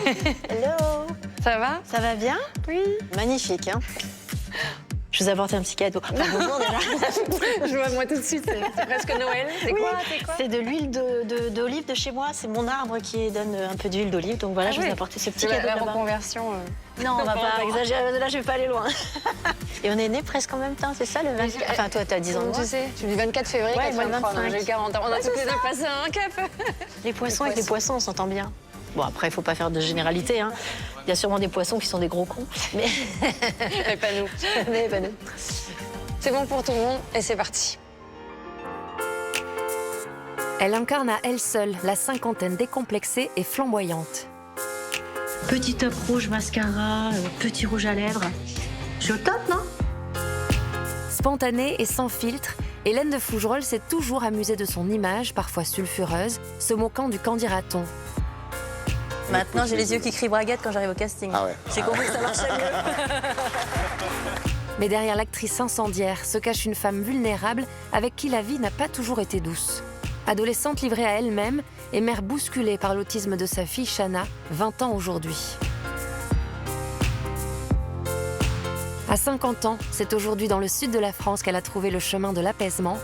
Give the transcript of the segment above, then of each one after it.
Hello. Ça va? Ça va bien? Oui. Magnifique, hein? Je vous apporte un petit cadeau. Enfin, bonjour déjà. Je vois moi tout de suite, c'est presque Noël. C'est Oui, quoi? c'est de l'huile d'olive de chez moi. C'est mon arbre qui donne un peu d'huile d'olive. Donc voilà, je vous ai apporté ce petit C'est cadeau la là-bas. reconversion. Non, on va pas exagérer. Là, je vais pas aller loin. Et on est nés presque en même temps, c'est ça, le 24? Enfin, toi, tu as 10 ans de moins. Tu sais, je suis du 24 février Ouais, 83, moi, le 25. donc j'ai 40 ans. On a tous les deux passé un cap. Les poissons avec les poissons, on s'entend bien. Bon, après, il faut pas faire de généralité, hein. Il y a sûrement des poissons qui sont des gros cons, mais Mais pas nous. mais pas nous. C'est bon pour tout le monde et c'est parti. Elle incarne à elle seule la cinquantaine décomplexée et flamboyante. Petit top rouge, mascara, petit rouge à lèvres. Je suis au top, non? Spontanée et sans filtre, Hélène de Fougerolles s'est toujours amusée de son image, parfois sulfureuse, se moquant du qu'en dira-t-on. Maintenant, j'ai les yeux qui crient braguette quand j'arrive au casting. Ah ouais. J'ai compris que ça marchait mieux. Mais derrière l'actrice incendiaire se cache une femme vulnérable avec qui la vie n'a pas toujours été douce. Adolescente livrée à elle-même et mère bousculée par l'autisme de sa fille Shana, 20 ans aujourd'hui. À 50 ans, c'est aujourd'hui dans le sud de la France qu'elle a trouvé le chemin de l'apaisement.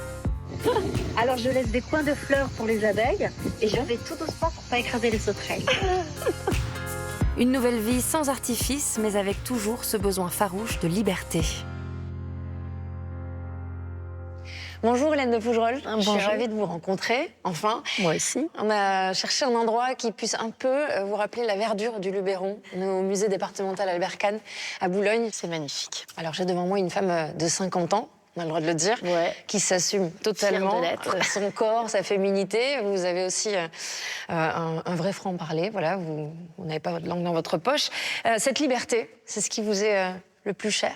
Alors je laisse des coins de fleurs pour les abeilles et je vais tout doucement pour pas écraser les sauterelles. Une nouvelle vie sans artifice, mais avec toujours ce besoin farouche de liberté. Bonjour Hélène de Fougerolles. Je suis Bonjour. ravie de vous rencontrer, enfin. Moi aussi. On a cherché un endroit qui puisse un peu vous rappeler la verdure du Luberon. On est au musée départemental Albert Kahn à Boulogne. C'est magnifique. Alors j'ai devant moi une femme de 50 ans, on a le droit de le dire, Ouais. qui s'assume totalement Fière de l'être. son corps, sa féminité. Vous avez aussi un vrai franc-parler, voilà, vous n'avez pas votre langue dans votre poche. Cette liberté, c'est ce qui vous est le plus cher?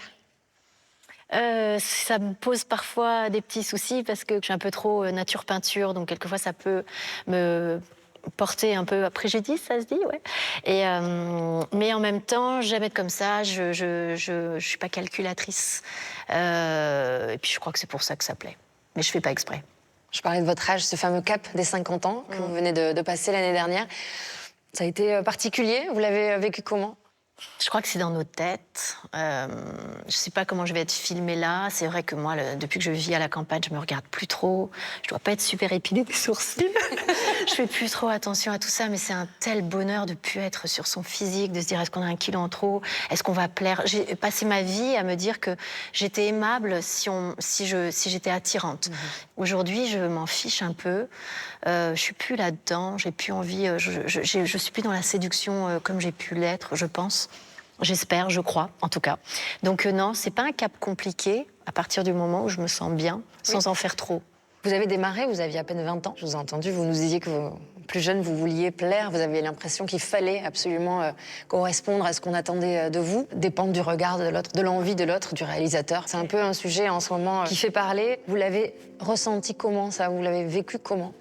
Ça me pose parfois des petits soucis parce que je suis un peu trop nature peinture, donc quelquefois ça peut me porter un peu à préjudice, ça se dit, ouais. Et mais en même temps, j'aime être comme ça. Je suis pas calculatrice. Et puis je crois que c'est pour ça que ça plaît. Mais je fais pas exprès. Je parlais de votre âge, ce fameux cap des 50 ans que vous venez de passer l'année dernière. Ça a été particulier, vous l'avez vécu comment? Je crois que c'est dans nos têtes. Je sais pas comment je vais être filmée là. C'est vrai que moi, depuis que je vis à la campagne, je me regarde plus trop. Je dois pas être super épilée des sourcils. Je fais plus trop attention à tout ça, mais c'est un tel bonheur de plus être sur son physique, de se dire est-ce qu'on a un kilo en trop, est-ce qu'on va plaire. J'ai passé ma vie à me dire que j'étais aimable si j'étais attirante. Aujourd'hui, je m'en fiche un peu. Je suis plus là-dedans. J'ai plus envie. Je suis plus dans la séduction comme j'ai pu l'être, je pense. J'espère, je crois, en tout cas. Donc non, c'est pas un cap compliqué à partir du moment où je me sens bien, sans en faire trop. Vous avez démarré, vous aviez à peine 20 ans. Je vous ai entendu, vous nous disiez que plus jeune, vous vouliez plaire. Vous aviez l'impression qu'il fallait absolument correspondre à ce qu'on attendait de vous, dépendre du regard de l'autre, de l'envie de l'autre, du réalisateur. C'est un peu un sujet en ce moment qui fait parler. Vous l'avez ressenti comment, ça? Vous l'avez vécu comment?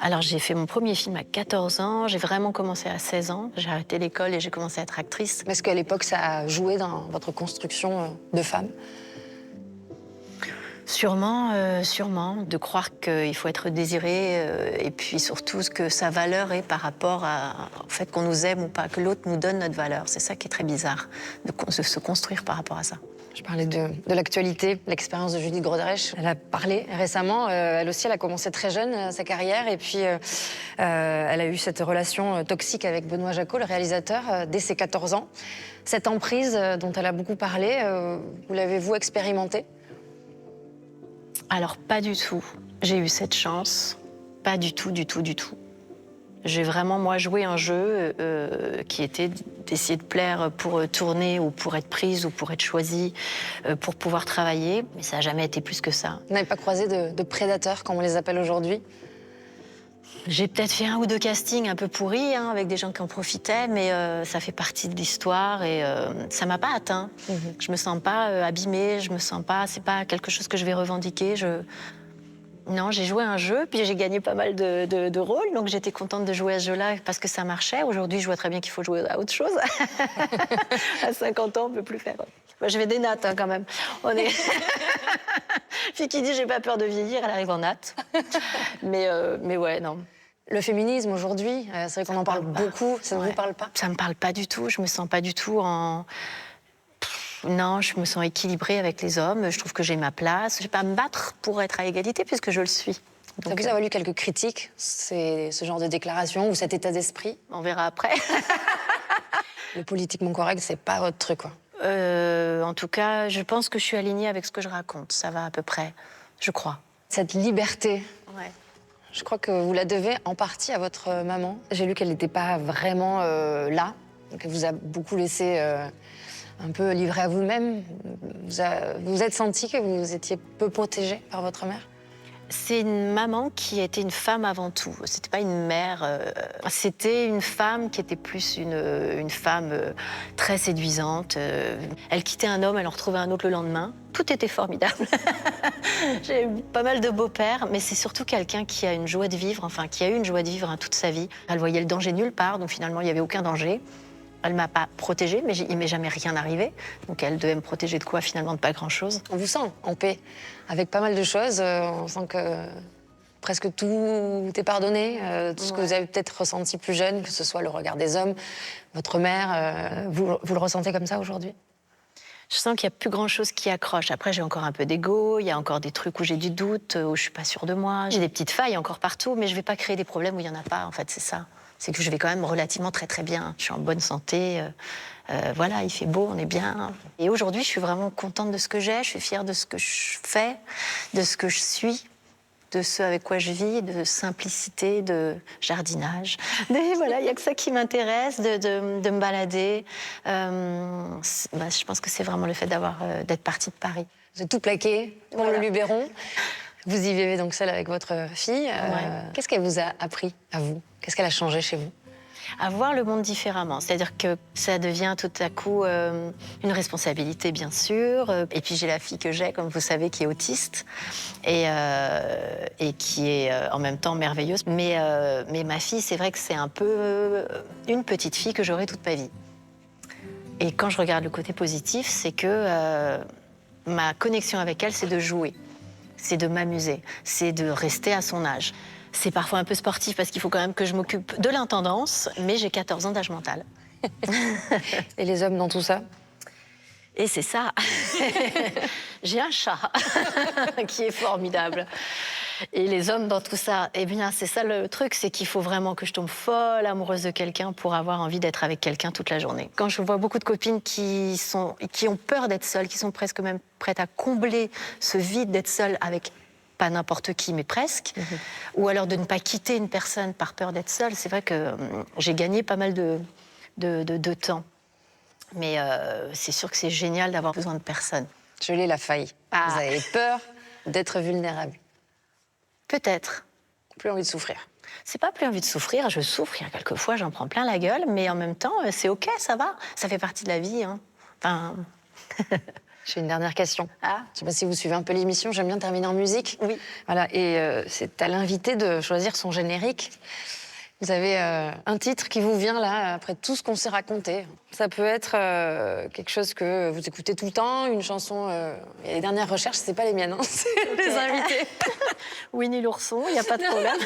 Alors j'ai fait mon premier film à 14 ans, j'ai vraiment commencé à 16 ans. J'ai arrêté l'école et j'ai commencé à être actrice. Est-ce qu'à l'époque, ça a joué dans votre construction de femme? Sûrement, sûrement, de croire qu'il faut être désiré et puis surtout ce que sa valeur est par rapport au fait qu'on nous aime ou pas, que l'autre nous donne notre valeur. C'est ça qui est très bizarre, de se construire par rapport à ça. Je parlais de l'actualité, l'expérience de Judith Godrèche. Elle a parlé récemment. Elle aussi, elle a commencé très jeune sa carrière. Et puis, elle a eu cette relation toxique avec Benoît Jacquot, le réalisateur, dès ses 14 ans. Cette emprise dont elle a beaucoup parlé, vous l'avez-vous expérimentée? Alors, pas du tout. J'ai eu cette chance. Pas du tout, du tout, du tout. J'ai vraiment, moi, joué un jeu qui était d'essayer de plaire pour tourner ou pour être prise ou pour être choisie, pour pouvoir travailler. Mais ça n'a jamais été plus que ça. Vous n'avez pas croisé de prédateurs, comme on les appelle aujourd'hui? J'ai peut-être fait un ou deux castings un peu pourris, hein, avec des gens qui en profitaient, mais ça fait partie de l'histoire et ça m'a pas atteint. Je me sens pas abîmée, je me sens pas, c'est pas quelque chose que je vais revendiquer. Non, j'ai joué un jeu, puis j'ai gagné pas mal de rôles, donc j'étais contente de jouer à ce jeu-là parce que ça marchait. Aujourd'hui, je vois très bien qu'il faut jouer à autre chose. À 50 ans, on peut plus faire. Moi, je vais des nattes, hein, quand même. On est... Fille qui dit j'ai pas peur de vieillir, elle arrive en natte. Mais ouais, non. Le féminisme aujourd'hui, c'est vrai qu'on en parle beaucoup, ça ne vous parle pas? Ça me parle pas du tout, je me sens pas du tout en... Non, je me sens équilibrée avec les hommes, je trouve que j'ai ma place. Je vais pas me battre pour être à égalité puisque je le suis. Ça vous a valu quelques critiques, ce genre de déclaration ou cet état d'esprit? On verra après. Le politiquement correct, c'est pas votre truc, quoi. En tout cas, je pense que je suis alignée avec ce que je raconte. Ça va à peu près, je crois. Cette liberté, Ouais. je crois que vous la devez en partie à votre maman. J'ai lu qu'elle n'était pas vraiment là, qu'elle vous a beaucoup laissé un peu livrée à vous-même. Vous êtes senti que vous étiez peu protégée par votre mère? C'est une maman qui était une femme avant tout. C'était pas une mère. C'était une femme qui était plus une femme très séduisante. Elle quittait un homme, elle en retrouvait un autre le lendemain. Tout était formidable. J'ai eu pas mal de beaux-pères, mais c'est surtout quelqu'un qui a une joie de vivre, enfin qui a eu une joie de vivre toute sa vie. Elle voyait le danger nulle part, donc finalement il n'y avait aucun danger. Elle m'a pas protégée, mais il m'est jamais rien arrivé. Donc elle devait me protéger de quoi finalement? De pas grand-chose. On vous sent en paix avec pas mal de choses. On sent que presque tout est pardonné. Tout ce que vous avez peut-être ressenti plus jeune, que ce soit le regard des hommes, votre mère, vous le ressentez comme ça aujourd'hui? Je sens qu'il n'y a plus grand-chose qui accroche. Après, j'ai encore un peu d'ego, il y a encore des trucs où j'ai du doute, où je suis pas sûre de moi. J'ai des petites failles encore partout, mais je vais pas créer des problèmes où il y en a pas, en fait, c'est ça. C'est que je vais quand même relativement très bien. Je suis en bonne santé, voilà, il fait beau, on est bien. Et aujourd'hui, je suis vraiment contente de ce que j'ai, je suis fière de ce que je fais, de ce que je suis, de ce avec quoi je vis, de simplicité, de jardinage. Voilà, il n'y a que ça qui m'intéresse, de me balader. Je pense que c'est vraiment le fait d'être partie de Paris. Vous êtes tout plaqué pour le Luberon. Vous y vivez donc seule avec votre fille. Ouais. Qu'est-ce qu'elle vous a appris à vous? Qu'est-ce qu'elle a changé chez vous? À voir le monde différemment. C'est-à-dire que ça devient tout à coup une responsabilité, bien sûr. Et puis j'ai la fille que j'ai, comme vous savez, qui est autiste et qui est en même temps merveilleuse. Mais ma fille, c'est vrai que c'est un peu une petite fille que j'aurai toute ma vie. Et quand je regarde le côté positif, c'est que ma connexion avec elle, c'est de jouer. C'est de m'amuser, c'est de rester à son âge. C'est parfois un peu sportif parce qu'il faut quand même que je m'occupe de l'intendance, mais j'ai 14 ans d'âge mental. Et les hommes dans tout ça? Et c'est ça. J'ai un chat qui est formidable. Et les hommes dans tout ça, eh bien, c'est ça le truc, c'est qu'il faut vraiment que je tombe folle amoureuse de quelqu'un pour avoir envie d'être avec quelqu'un toute la journée. Quand je vois beaucoup de copines qui ont peur d'être seules, qui sont presque même prêtes à combler ce vide d'être seules avec pas n'importe qui, mais presque, ou alors de ne pas quitter une personne par peur d'être seule, c'est vrai que j'ai gagné pas mal de temps. Mais c'est sûr que c'est génial d'avoir besoin de personne. Je l'ai la faille. Ah. Vous avez peur d'être vulnérable. Peut-être. Plus envie de souffrir. C'est pas plus envie de souffrir, je souffre, il y a quelquefois j'en prends plein la gueule, mais en même temps, c'est OK, ça va, ça fait partie de la vie. Hein. Enfin... J'ai une dernière question. Ah. Je ne sais pas si vous suivez un peu l'émission, j'aime bien terminer en musique. Oui. Voilà, et c'est à l'invité de choisir son générique. Vous avez un titre qui vous vient là, après tout ce qu'on s'est raconté. Ça peut être quelque chose que vous écoutez tout le temps, une chanson... Et les dernières recherches, c'est pas les miennes, hein, c'est les invités. Winnie l'ourson, il n'y a pas de problème.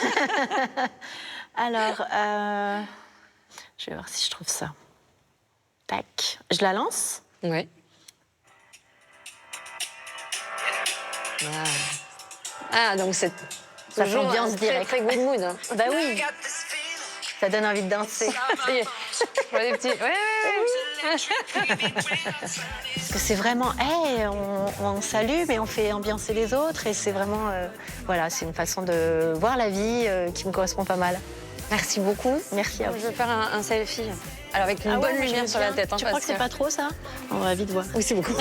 Alors, je vais voir si je trouve ça. Tac. Je la lance? Oui. Ah, donc c'est Ça toujours ambiance un très, direct. très good mood. Hein. Bah oui. Ça donne envie de danser. Je vois des petits... Parce que c'est vraiment, on s'allume et on fait ambiancer les autres. Et c'est vraiment, voilà, c'est une façon de voir la vie qui me correspond pas mal. Merci beaucoup. Merci à vous. Je vais faire un selfie. Alors avec une Ah ouais, bonne moi, je lumière veux sur la bien. tête. Hein, tu crois que c'est pas trop ça? On va vite voir. Oui, c'est beaucoup.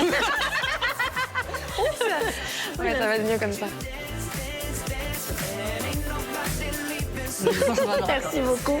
Ouais, ça va être mieux comme ça. Merci beaucoup.